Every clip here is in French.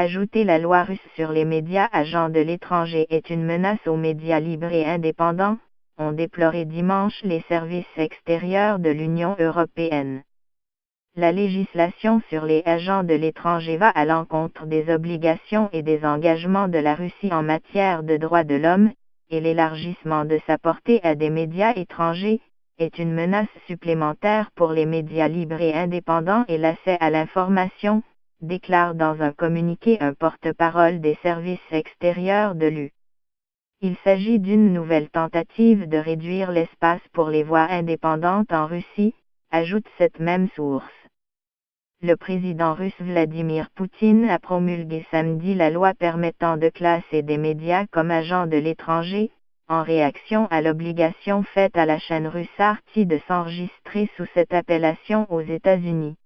Ajouter la loi russe sur les médias agents de l'étranger est une menace aux médias libres et indépendants, ont déploré dimanche les services extérieurs de l'Union européenne. La législation sur les agents de l'étranger va à l'encontre des obligations et des engagements de la Russie en matière de droits de l'homme, et l'élargissement de sa portée à des médias étrangers est une menace supplémentaire pour les médias libres et indépendants et l'accès à l'information, déclare dans un communiqué un porte-parole des services extérieurs de l'UE. Il s'agit d'une nouvelle tentative de réduire l'espace pour les voix indépendantes en Russie, ajoute cette même source. Le président russe Vladimir Poutine a promulgué samedi la loi permettant de classer des médias comme agents de l'étranger, en réaction à l'obligation faite à la chaîne russe RT de s'enregistrer sous cette appellation aux États-Unis.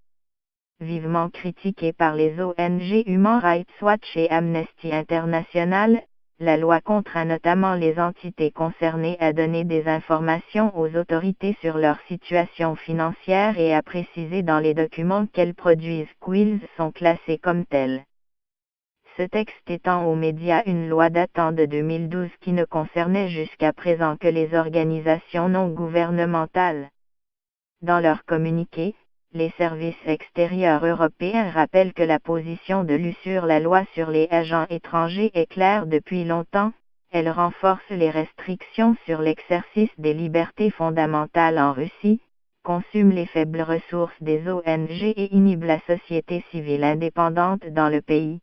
Vivement critiquée par les ONG Human Rights Watch et Amnesty International, la loi contraint notamment les entités concernées à donner des informations aux autorités sur leur situation financière et à préciser dans les documents qu'elles produisent qu'ils sont classés comme tels. Ce texte étend aux médias une loi datant de 2012 qui ne concernait jusqu'à présent que les organisations non gouvernementales. Dans leur communiqué, les services extérieurs européens rappellent que la position de l'UE sur la loi sur les agents étrangers est claire depuis longtemps, elle renforce les restrictions sur l'exercice des libertés fondamentales en Russie, consume les faibles ressources des ONG et inhibe la société civile indépendante dans le pays.